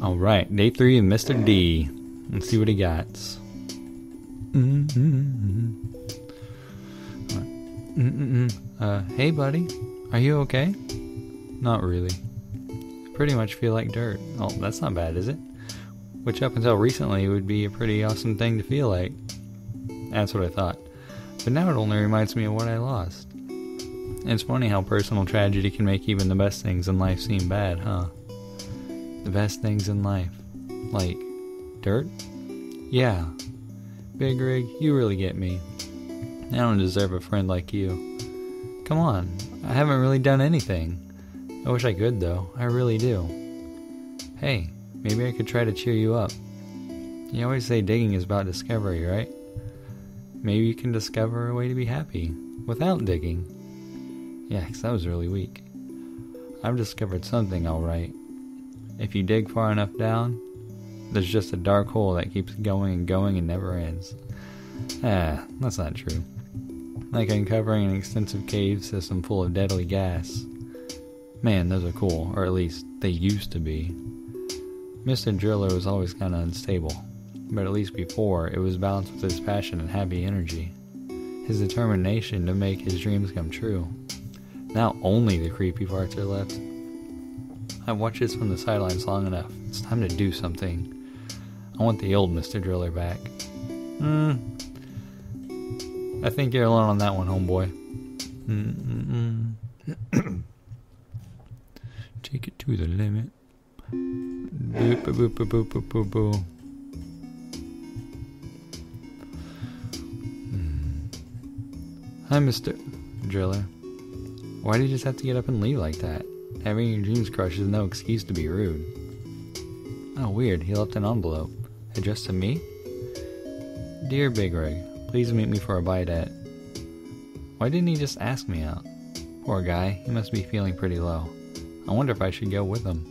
Alright, day 3 of Mr. D. Let's see what he got. Hey buddy, are you okay? Not really. I pretty much feel like dirt. Oh, that's not bad, is it? Which up until recently would be a pretty awesome thing to feel like. That's what I thought. But now it only reminds me of what I lost. It's funny how personal tragedy can make even the best things in life seem bad, huh? The best things in life. Like, dirt? Yeah. Big Rig, you really get me. I don't deserve a friend like you. Come on, I haven't really done anything. I wish I could though, I really do. Hey, maybe I could try to cheer you up. You always say digging is about discovery, right? Maybe you can discover a way to be happy, without digging. Yeah, 'cause that was really weak. I've discovered something alright. If you dig far enough down, there's just a dark hole that keeps going and never ends. That's not true. Like uncovering an extensive cave system full of deadly gas. Man, those are cool, or at least they used to be. Mr. Driller was always kinda unstable, but at least before, it was balanced with his passion and happy energy. His determination to make his dreams come true. Now only the creepy parts are left. I've watched this from the sidelines long enough. It's time to do something. I want the old Mr. Driller back. I think you're alone on that one, homeboy. Take it to the limit. Boop, boop, boop, boop, boop, boop, boop. Hi, Mr. Driller. Why do you just have to get up and leave like that? Having your dreams crushed is no excuse to be rude. Oh, weird. He left an envelope. Addressed to me? Dear Big Rig, please meet me for a bite at... Why didn't he just ask me out? Poor guy. He must be feeling pretty low. I wonder if I should go with him.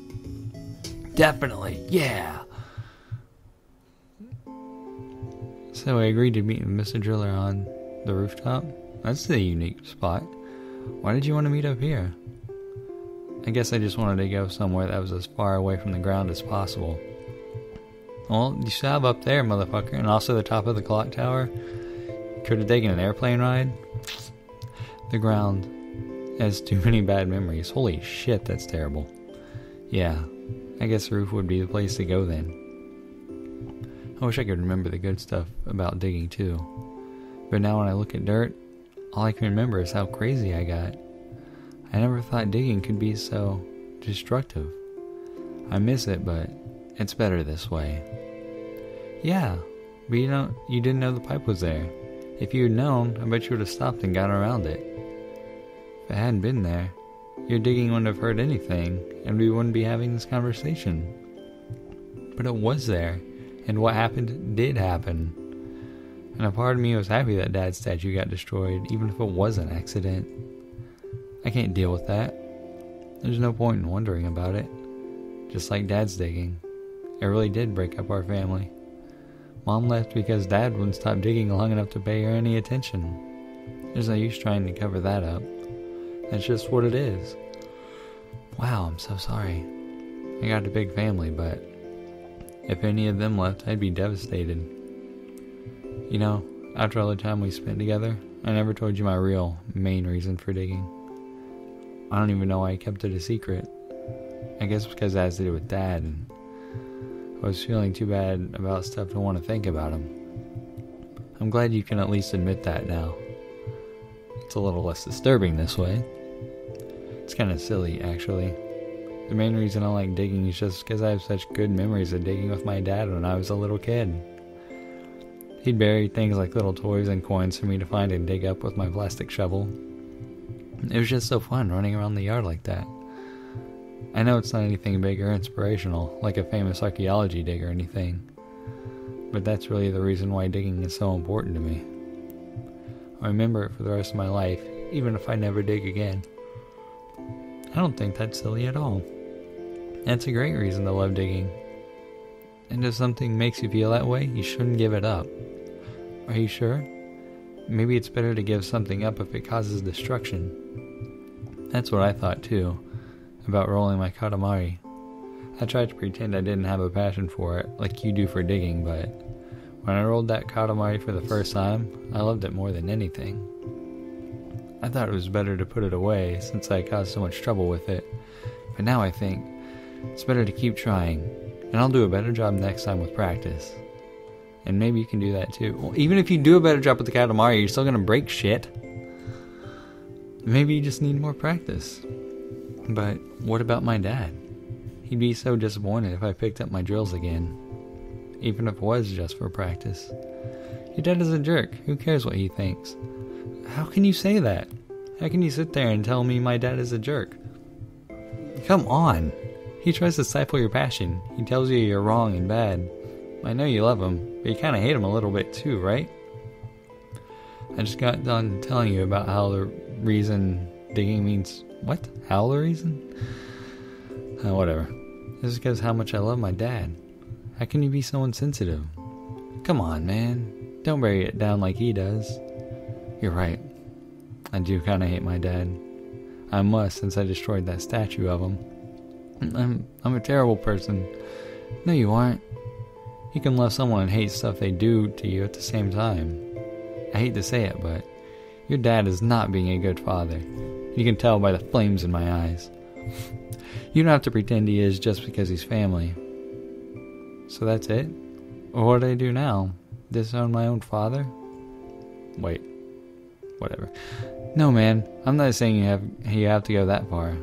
Definitely. Yeah! So I agreed to meet with Mr. Driller on the rooftop. That's a unique spot. Why did you want to meet up here? I guess I just wanted to go somewhere that was as far away from the ground as possible. Well, you stop up there, motherfucker, and also the top of the clock tower. Could have taken an airplane ride. The ground has too many bad memories. Holy shit, that's terrible. Yeah, I guess the roof would be the place to go then. I wish I could remember the good stuff about digging too. But now when I look at dirt, all I can remember is how crazy I got. I never thought digging could be so destructive. I miss it, but it's better this way. Yeah, but you didn't know the pipe was there. If you had known, I bet you would have stopped and got around it. If it hadn't been there, your digging wouldn't have hurt anything, and we wouldn't be having this conversation. But it was there, and what happened did happen. And a part of me was happy that Dad's statue got destroyed, even if it was an accident. I can't deal with that. There's no point in wondering about it. Just like Dad's digging. It really did break up our family. Mom left because Dad wouldn't stop digging long enough to pay her any attention. There's no use trying to cover that up. That's just what it is. Wow, I'm so sorry. I got a big family, but if any of them left, I'd be devastated. You know, after all the time we spent together, I never told you my real, main reason for digging. I don't even know why I kept it a secret. I guess because it has to do with Dad, and I was feeling too bad about stuff to want to think about him. I'm glad you can at least admit that now. It's a little less disturbing this way. It's kind of silly, actually. The main reason I like digging is just because I have such good memories of digging with my dad when I was a little kid. He'd bury things like little toys and coins for me to find and dig up with my plastic shovel. It was just so fun running around the yard like that. I know it's not anything big or inspirational, like a famous archaeology dig or anything, but that's really the reason why digging is so important to me. I'll remember it for the rest of my life, even if I never dig again. I don't think that's silly at all. That's a great reason to love digging. And if something makes you feel that way, you shouldn't give it up. Are you sure? Maybe it's better to give something up if it causes destruction. That's what I thought too, about rolling my Katamari. I tried to pretend I didn't have a passion for it, like you do for digging, but when I rolled that Katamari for the first time, I loved it more than anything. I thought it was better to put it away, since I caused so much trouble with it, but now I think it's better to keep trying, and I'll do a better job next time with practice. And maybe you can do that too. Well, even if you do a better job with the Katamari, you're still gonna break shit. Maybe you just need more practice. But what about my dad? He'd be so disappointed if I picked up my drills again, even if it was just for practice. Your dad is a jerk. Who cares what he thinks? How can you say that? How can you sit there and tell me my dad is a jerk? Come on. He tries to stifle your passion. He tells you you're wrong and bad. I know you love him, but you kind of hate him a little bit too, right? I just got done telling you about how the reason digging means... What? How the reason? Whatever. This is because how much I love my dad. How can you be so insensitive? Come on, man. Don't bury it down like he does. You're right. I do kind of hate my dad. I must, since I destroyed that statue of him. I'm a terrible person. No, you aren't. You can love someone and hate stuff they do to you at the same time. I hate to say it, but your dad is not being a good father. You can tell by the flames in my eyes. You don't have to pretend he is just because he's family. So that's it? Or what do I do now? Disown my own father? Wait. Whatever. No, man. I'm not saying you have to go that far.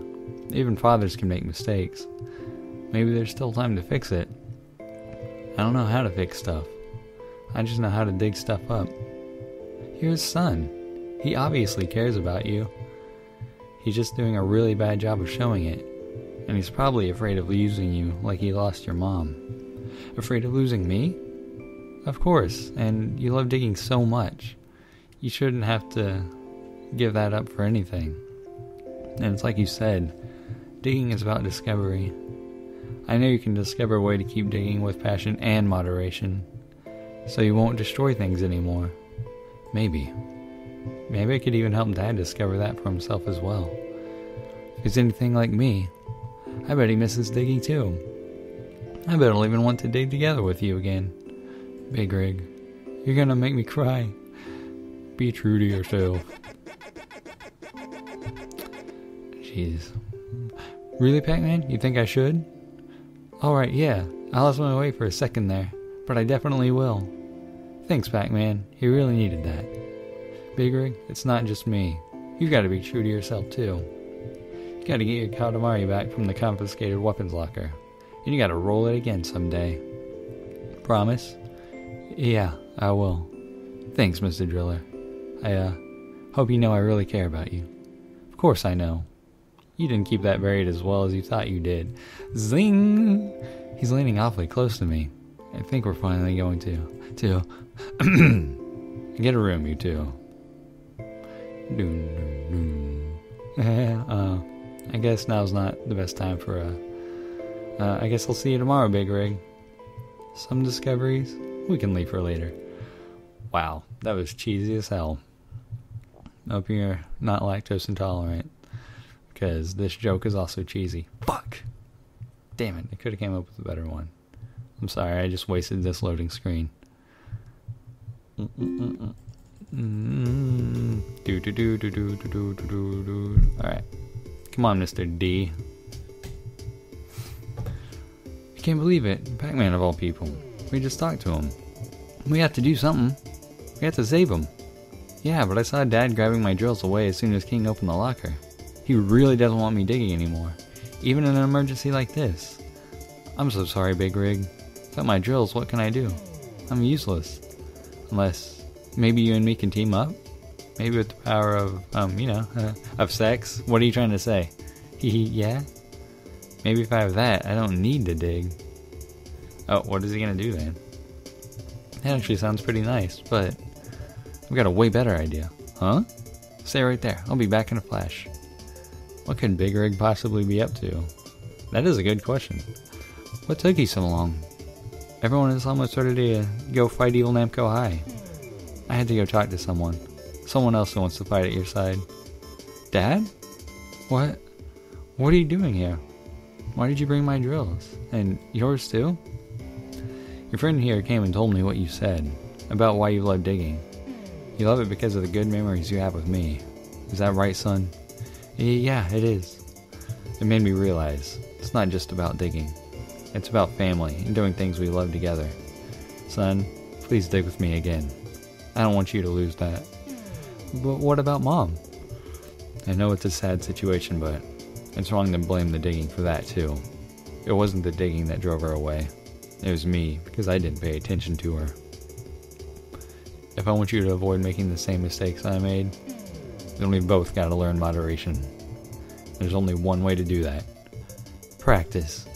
Even fathers can make mistakes. Maybe there's still time to fix it. I don't know how to fix stuff. I just know how to dig stuff up. You're his son. He obviously cares about you. He's just doing a really bad job of showing it. And he's probably afraid of losing you like he lost your mom. Afraid of losing me? Of course, and you love digging so much. You shouldn't have to give that up for anything. And it's like you said, digging is about discovery. I know you can discover a way to keep digging with passion and moderation, so you won't destroy things anymore. Maybe. Maybe I could even help Dad discover that for himself as well. If he's anything like me, I bet he misses digging too. I bet he'll even want to dig together with you again. Big Rig, you're gonna make me cry. Be true to yourself. Jeez. Really, Pac-Man? You think I should? Alright, yeah. I lost my way for a second there, but I definitely will. Thanks, Pac-Man. You really needed that. Big Rig, it's not just me. You've got to be true to yourself, too. You got to get your Katamari back from the confiscated weapons locker. And you got to roll it again someday. Promise? Yeah, I will. Thanks, Mr. Driller. I hope you know I really care about you. Of course I know. You didn't keep that buried as well as you thought you did. Zing! He's leaning awfully close to me. I think we're finally going to get a room, you two. I guess now's not the best time for I guess I'll see you tomorrow, Big Rig. Some discoveries we can leave for later. Wow, that was cheesy as hell. Hope you're not lactose intolerant, because this joke is also cheesy. Fuck! Damn it, I could have came up with a better one. I'm sorry, I just wasted this loading screen. Alright. Come on, Mr. D. I can't believe it. Pac-Man of all people. We just talked to him. We have to do something. We have to save him. Yeah, but I saw Dad grabbing my drills away as soon as King opened the locker. He really doesn't want me digging anymore. Even in an emergency like this. I'm so sorry, Big Rig. Without my drills, what can I do? I'm useless. Unless, maybe you and me can team up? Maybe with the power of, of sex? What are you trying to say? Yeah? Maybe if I have that, I don't need to dig. Oh, what is he gonna do then? That actually sounds pretty nice, but I've got a way better idea. Huh? Stay right there. I'll be back in a flash. What could Big Rig possibly be up to? That is a good question. What took you so long? Everyone is almost ready to go fight evil Namco High. I had to go talk to someone. Someone else who wants to fight at your side. Dad? What are you doing here? Why did you bring my drills? And yours too? Your friend here came and told me what you said about why you love digging. You love it because of the good memories you have with me. Is that right, son? Yeah, it is. It made me realize it's not just about digging. It's about family and doing things we love together. Son, please dig with me again. I don't want you to lose that. But what about Mom? I know it's a sad situation, but it's wrong to blame the digging for that too. It wasn't the digging that drove her away. It was me, because I didn't pay attention to her. If I want you to avoid making the same mistakes I made, then we've both got to learn moderation. There's only one way to do that. Practice.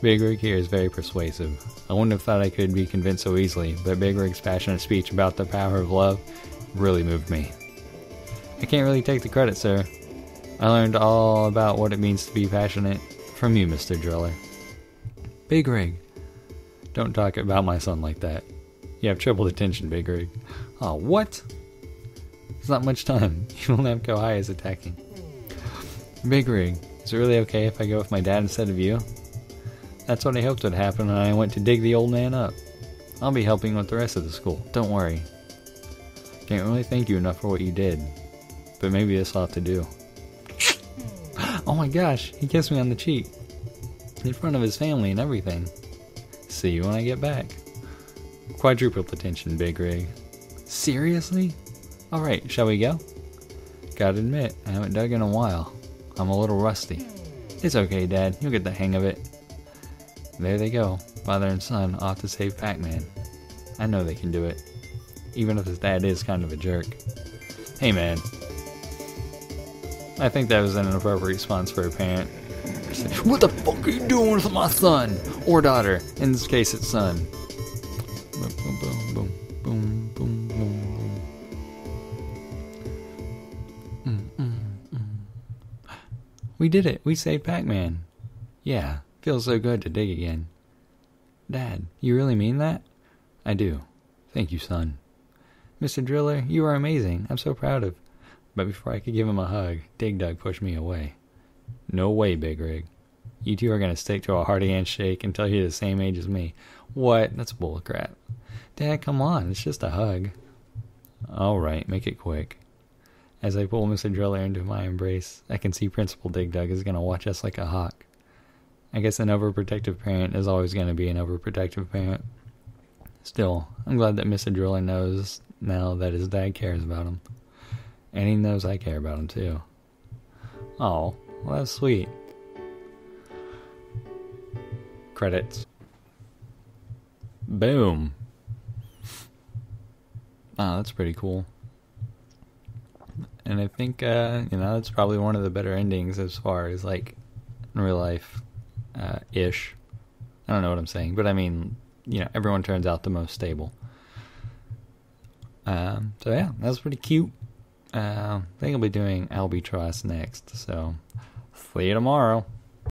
Big Rig here is very persuasive. I wouldn't have thought I could be convinced so easily, but Big Rig's passionate speech about the power of love really moved me. I can't really take the credit, sir. I learned all about what it means to be passionate from you, Mr. Driller. Big Rig. Don't talk about my son like that. You have tripled attention, Big Rig. Oh, what? It's not much time. Evil Namco High is attacking. Big Rig, is it really okay if I go with my dad instead of you? That's what I hoped would happen when I went to dig the old man up. I'll be helping with the rest of the school. Don't worry. Can't really thank you enough for what you did. But maybe this will have to do. Oh my gosh, he kissed me on the cheek. In front of his family and everything. See you when I get back. Quadrupled attention, Big Rig. Seriously? Alright, shall we go? Gotta admit, I haven't dug in a while. I'm a little rusty. It's okay, Dad. You'll get the hang of it. There they go. Father and son off to save Pac-Man. I know they can do it. Even if his dad is kind of a jerk. Hey, man. I think that was an inappropriate response for a parent. What the fuck are you doing with my son? Or daughter. In this case, it's son. Boom, boom, boom, boom, boom, boom, boom. We did it. We saved Pac-Man. Yeah, feels so good to dig again. Dad, you really mean that? I do. Thank you, son. Mr. Driller, you are amazing. I'm so proud of... But before I could give him a hug, Dig Dug pushed me away. No way, Big Rig. You two are going to stick to a hearty handshake until you're the same age as me. What? That's bullcrap. Dad, come on. It's just a hug. Alright, make it quick. As I pull Mr. Driller into my embrace, I can see Principal Dig Dug is going to watch us like a hawk. I guess an overprotective parent is always going to be an overprotective parent. Still, I'm glad that Mr. Driller knows now that his dad cares about him. And he knows I care about him too. Oh, well, that's sweet. Credits. Boom. Oh, that's pretty cool. And I think, it's probably one of the better endings as far as, like, in real life, ish. I don't know what I'm saying, but I mean, everyone turns out the most stable. So yeah, that was pretty cute. I think I'll be doing Albatross next, so see you tomorrow.